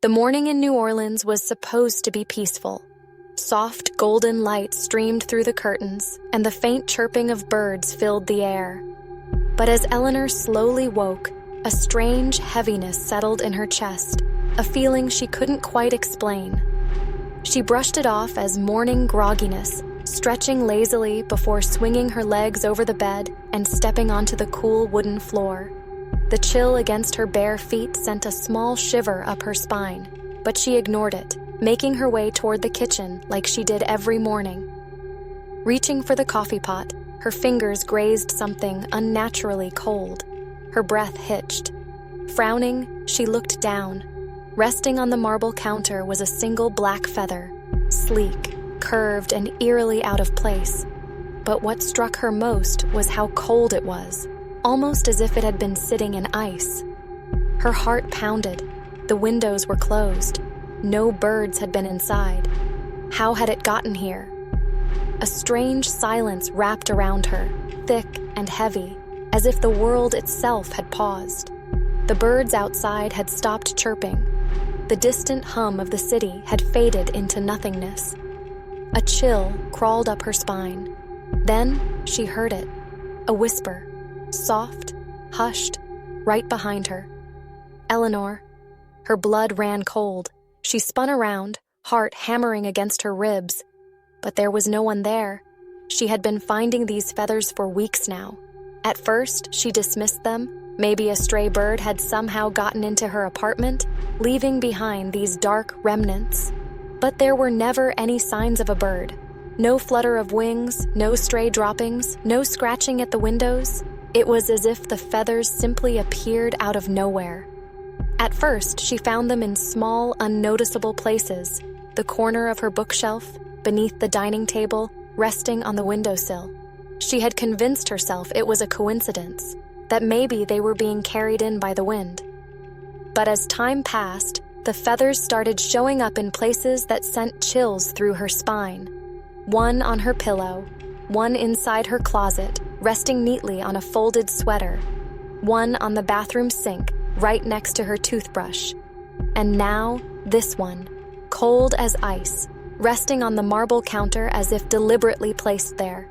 The morning in New Orleans was supposed to be peaceful. Soft golden light streamed through the curtains, and the faint chirping of birds filled the air. But as Eleanor slowly woke, a strange heaviness settled in her chest, a feeling she couldn't quite explain. She brushed it off as morning grogginess, stretching lazily before swinging her legs over the bed and stepping onto the cool wooden floor. The chill against her bare feet sent a small shiver up her spine, but she ignored it, making her way toward the kitchen like she did every morning. Reaching for the coffee pot, her fingers grazed something unnaturally cold. Her breath hitched. Frowning, she looked down. Resting on the marble counter was a single black feather, sleek, curved, and eerily out of place. But what struck her most was how cold it was, almost as if it had been sitting in ice. Her heart pounded. The windows were closed. No birds had been inside. How had it gotten here? A strange silence wrapped around her, thick and heavy, as if the world itself had paused. The birds outside had stopped chirping. The distant hum of the city had faded into nothingness. A chill crawled up her spine. Then she heard it, a whisper, soft, hushed, right behind her. Eleanor. Her blood ran cold. She spun around, heart hammering against her ribs. But there was no one there. She had been finding these feathers for weeks now. At first, she dismissed them. Maybe a stray bird had somehow gotten into her apartment, leaving behind these dark remnants. But there were never any signs of a bird. No flutter of wings, no stray droppings, no scratching at the windows. It was as if the feathers simply appeared out of nowhere. At first, she found them in small, unnoticeable places, the corner of her bookshelf, beneath the dining table, resting on the windowsill. She had convinced herself it was a coincidence, that maybe they were being carried in by the wind. But as time passed, the feathers started showing up in places that sent chills through her spine. One on her pillow, one inside her closet, resting neatly on a folded sweater, one on the bathroom sink, right next to her toothbrush. And now, this one, cold as ice, resting on the marble counter as if deliberately placed there.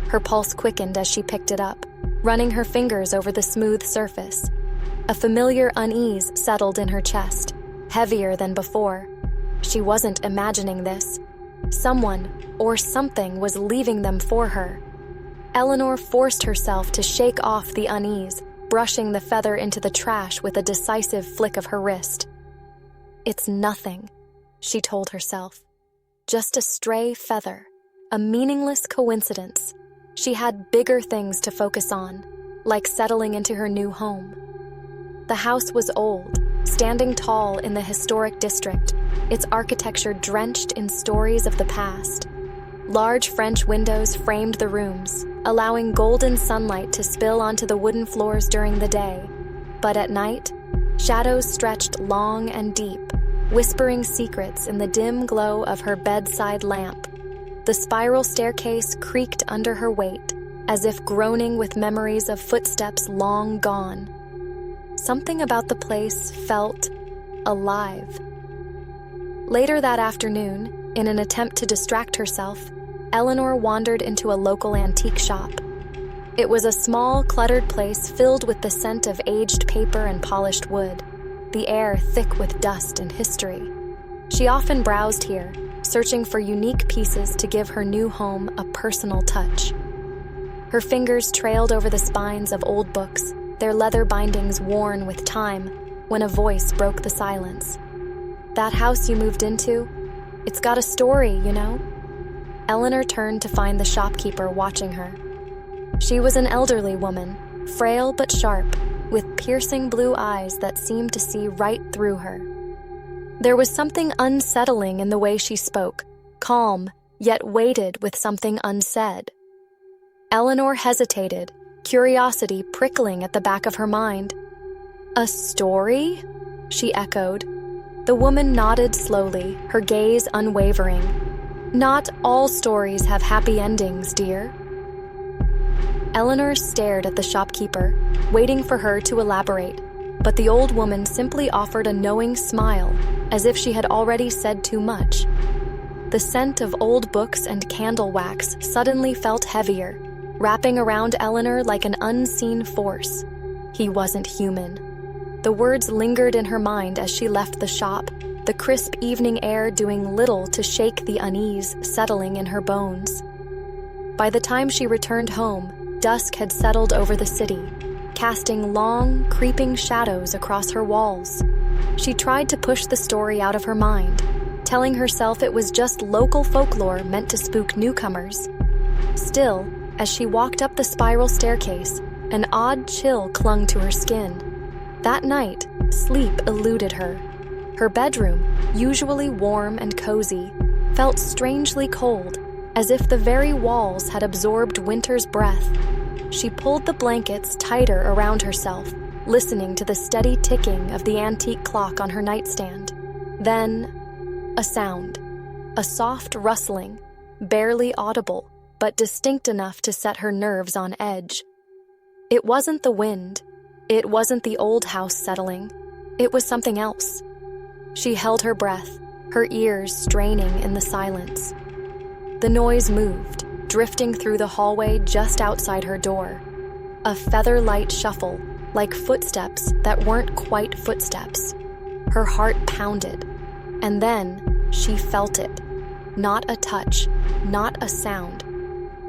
Her pulse quickened as she picked it up, running her fingers over the smooth surface. A familiar unease settled in her chest, heavier than before. She wasn't imagining this. Someone or something was leaving them for her. Eleanor forced herself to shake off the unease, brushing the feather into the trash with a decisive flick of her wrist. "It's nothing," she told herself. Just a stray feather, a meaningless coincidence. She had bigger things to focus on, like settling into her new home. The house was old, standing tall in the historic district, its architecture drenched in stories of the past. Large French windows framed the rooms, allowing golden sunlight to spill onto the wooden floors during the day. But at night, shadows stretched long and deep, whispering secrets in the dim glow of her bedside lamp. The spiral staircase creaked under her weight, as if groaning with memories of footsteps long gone. Something about the place felt alive. Later that afternoon, in an attempt to distract herself, Eleanor wandered into a local antique shop. It was a small, cluttered place filled with the scent of aged paper and polished wood, the air thick with dust and history. She often browsed here, searching for unique pieces to give her new home a personal touch. Her fingers trailed over the spines of old books, their leather bindings worn with time, when a voice broke the silence. "That house you moved into? It's got a story, you know?" Eleanor turned to find the shopkeeper watching her. She was an elderly woman, frail but sharp, with piercing blue eyes that seemed to see right through her. There was something unsettling in the way she spoke, calm, yet weighted with something unsaid. Eleanor hesitated, curiosity prickling at the back of her mind. "A story?" she echoed. The woman nodded slowly, her gaze unwavering. "Not all stories have happy endings, dear." Eleanor stared at the shopkeeper, waiting for her to elaborate. but the old woman simply offered a knowing smile, as if she had already said too much. The scent of old books and candle wax suddenly felt heavier, wrapping around Eleanor like an unseen force. He wasn't human. The words lingered in her mind as she left the shop, the crisp evening air doing little to shake the unease settling in her bones. By the time she returned home, dusk had settled over the city, casting long, creeping shadows across her walls. She tried to push the story out of her mind, telling herself it was just local folklore meant to spook newcomers. Still, as she walked up the spiral staircase, an odd chill clung to her skin. That night, sleep eluded her. Her bedroom, usually warm and cozy, felt strangely cold, as if the very walls had absorbed winter's breath. She pulled the blankets tighter around herself, listening to the steady ticking of the antique clock on her nightstand. Then, a sound. A soft rustling, barely audible, but distinct enough to set her nerves on edge. It wasn't the wind. It wasn't the old house settling. It was something else. She held her breath, her ears straining in the silence. The noise moved, drifting through the hallway just outside her door. A feather-light shuffle, like footsteps that weren't quite footsteps. Her heart pounded, and then she felt it. Not a touch, not a sound,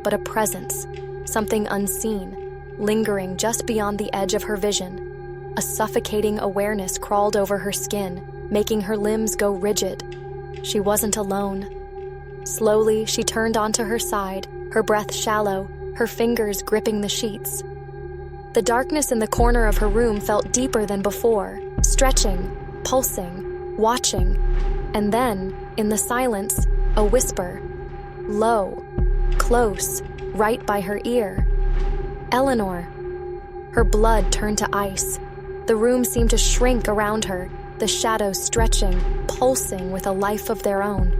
but a presence, something unseen, lingering just beyond the edge of her vision. A suffocating awareness crawled over her skin, making her limbs go rigid. She wasn't alone. Slowly, she turned onto her side, her breath shallow, her fingers gripping the sheets. The darkness in the corner of her room felt deeper than before, stretching, pulsing, watching. And then, in the silence, a whisper. Low, close, right by her ear. Eleanor. Her blood turned to ice. The room seemed to shrink around her, the shadows stretching, pulsing with a life of their own.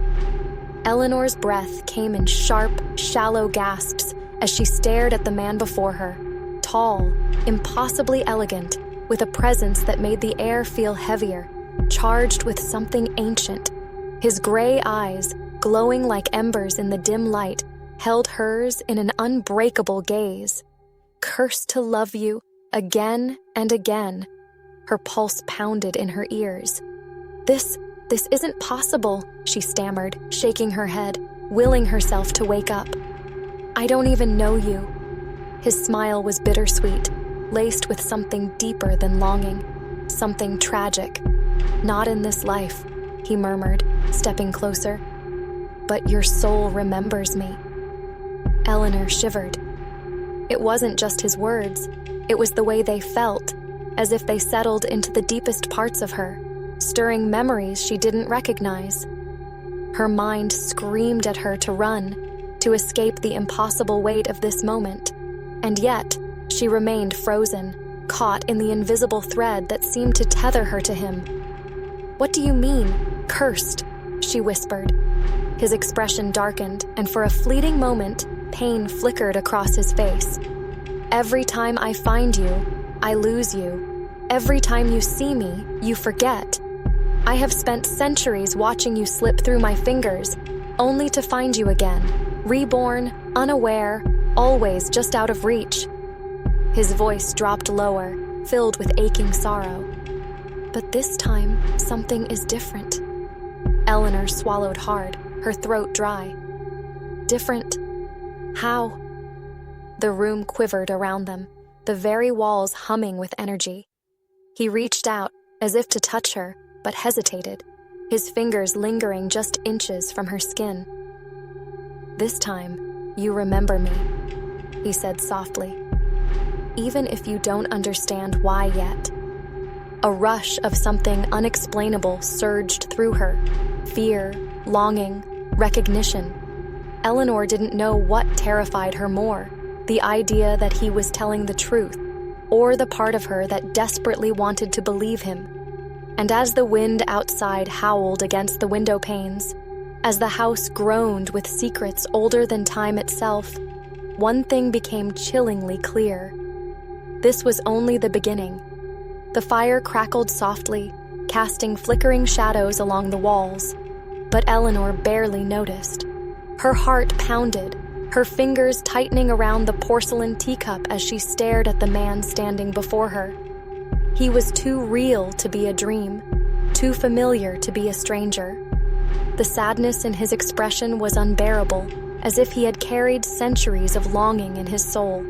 Eleanor's breath came in sharp, shallow gasps as she stared at the man before her, tall, impossibly elegant, with a presence that made the air feel heavier, charged with something ancient. His gray eyes, glowing like embers in the dim light, held hers in an unbreakable gaze. Cursed to love you, again and again. Her pulse pounded in her ears. This isn't possible, she stammered, shaking her head, willing herself to wake up. I don't even know you. His smile was bittersweet, laced with something deeper than longing, something tragic. Not in this life, he murmured, stepping closer. But your soul remembers me. Eleanor shivered. It wasn't just his words, it was the way they felt, as if they settled into the deepest parts of her, stirring memories she didn't recognize. Her mind screamed at her to run, to escape the impossible weight of this moment, and yet she remained frozen, caught in the invisible thread that seemed to tether her to him. What do you mean, cursed? She whispered. His expression darkened, and for a fleeting moment, pain flickered across his face. Every time I find you, I lose you. Every time you see me, you forget. I have spent centuries watching you slip through my fingers, only to find you again, reborn, unaware, always just out of reach. His voice dropped lower, filled with aching sorrow. But this time, something is different. Eleanor swallowed hard, her throat dry. Different? How? The room quivered around them, the very walls humming with energy. He reached out, as if to touch her, but hesitated, his fingers lingering just inches from her skin. This time, you remember me, he said softly. Even if you don't understand why yet. A rush of something unexplainable surged through her. Fear, longing, recognition. Eleanor didn't know what terrified her more, the idea that he was telling the truth, or the part of her that desperately wanted to believe him. And as the wind outside howled against the window panes, as the house groaned with secrets older than time itself, one thing became chillingly clear. This was only the beginning. The fire crackled softly, casting flickering shadows along the walls, but Eleanor barely noticed. Her heart pounded, her fingers tightening around the porcelain teacup as she stared at the man standing before her. He was too real to be a dream, too familiar to be a stranger. The sadness in his expression was unbearable, as if he had carried centuries of longing in his soul.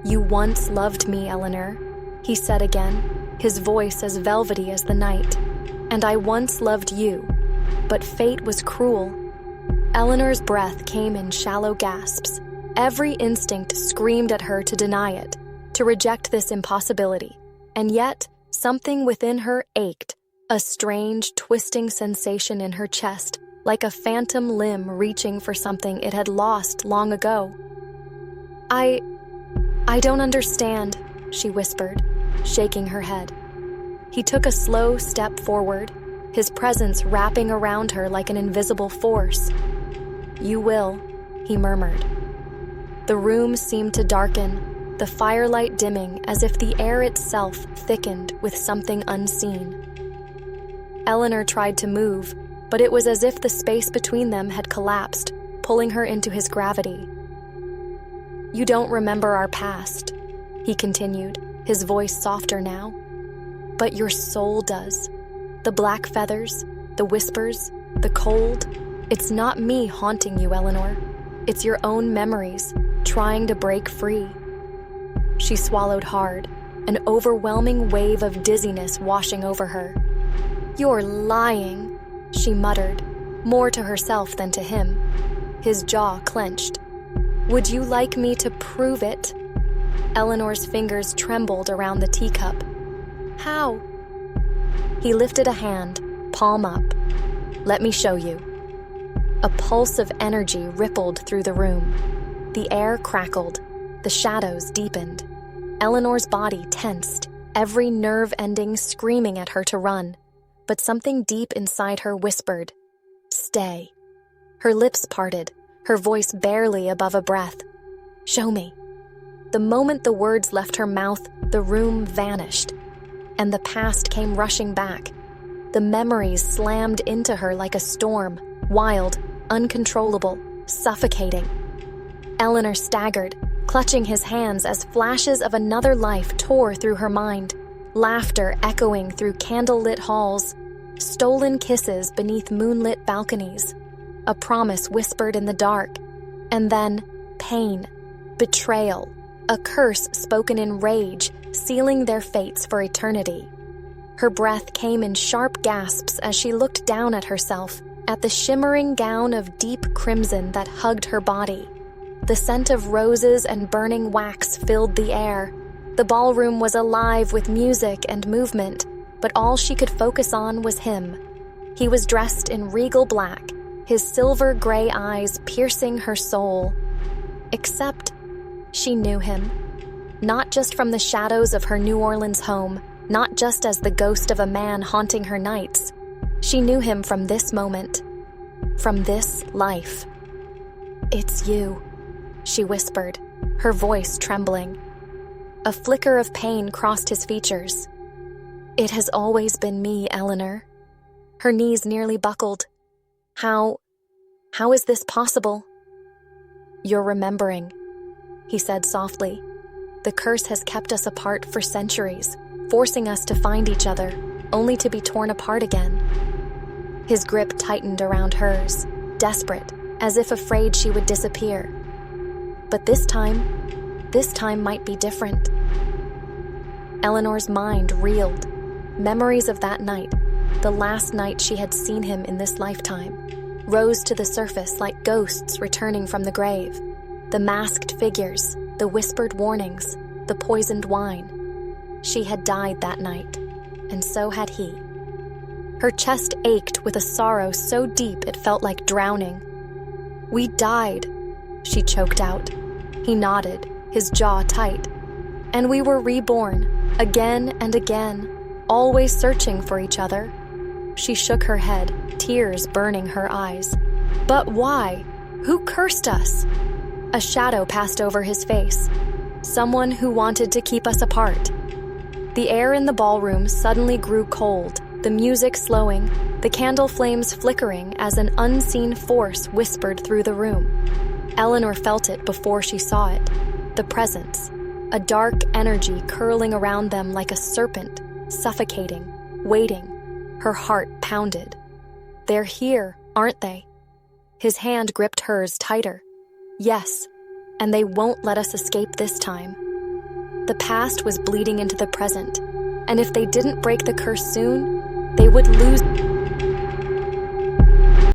"You once loved me, Eleanor," he said again, his voice as velvety as the night. "And I once loved you, but fate was cruel." Eleanor's breath came in shallow gasps. Every instinct screamed at her to deny it, to reject this impossibility. And yet, something within her ached, a strange, twisting sensation in her chest, like a phantom limb reaching for something it had lost long ago. I don't understand," she whispered, shaking her head. He took a slow step forward, his presence wrapping around her like an invisible force. "You will," he murmured. The room seemed to darken, the firelight dimming as if the air itself thickened with something unseen. Eleanor tried to move, but it was as if the space between them had collapsed, pulling her into his gravity. "You don't remember our past," he continued, his voice softer now. "But your soul does. The black feathers, the whispers, the cold. It's not me haunting you, Eleanor. It's your own memories, trying to break free." She swallowed hard, an overwhelming wave of dizziness washing over her. "You're lying," she muttered, more to herself than to him. His jaw clenched. "Would you like me to prove it?" Eleanor's fingers trembled around the teacup. "How?" He lifted a hand, palm up. "Let me show you." A pulse of energy rippled through the room. The air crackled, the shadows deepened. Eleanor's body tensed, every nerve ending screaming at her to run. But something deep inside her whispered, "Stay." Her lips parted, her voice barely above a breath. "Show me." The moment the words left her mouth, the room vanished, and the past came rushing back. The memories slammed into her like a storm, wild, uncontrollable, suffocating. Eleanor staggered, clutching his hands as flashes of another life tore through her mind. Laughter echoing through candlelit halls, stolen kisses beneath moonlit balconies, a promise whispered in the dark, and then pain, betrayal, a curse spoken in rage, sealing their fates for eternity. Her breath came in sharp gasps as she looked down at herself, at the shimmering gown of deep crimson that hugged her body. The scent of roses and burning wax filled the air. The ballroom was alive with music and movement, but all she could focus on was him. He was dressed in regal black, his silver gray eyes piercing her soul. Except she knew him. Not just from the shadows of her New Orleans home, not just as the ghost of a man haunting her nights. She knew him from this moment, from this life. "It's you," she whispered, her voice trembling. A flicker of pain crossed his features. "It has always been me, Eleanor." Her knees nearly buckled. How is this possible?" "You're remembering," he said softly. "The curse has kept us apart for centuries, forcing us to find each other, only to be torn apart again." His grip tightened around hers, desperate, as if afraid she would disappear. But this time might be different. Eleanor's mind reeled. Memories of that night, the last night she had seen him in this lifetime, rose to the surface like ghosts returning from the grave. The masked figures, the whispered warnings, the poisoned wine. She had died that night, and so had he. Her chest ached with a sorrow so deep it felt like drowning. "We died," she choked out. He nodded, his jaw tight. "And we were reborn, again and again, always searching for each other." She shook her head, tears burning her eyes. "But why? Who cursed us?" A shadow passed over his face. "Someone who wanted to keep us apart." The air in the ballroom suddenly grew cold, the music slowing, the candle flames flickering as an unseen force whispered through the room. Eleanor felt it before she saw it. The presence, a dark energy curling around them like a serpent, suffocating, waiting. Her heart pounded. They're here, aren't they? His hand gripped hers tighter. Yes, and they won't let us escape this time. The past was bleeding into the present, and if they didn't break the curse soon, they would lose.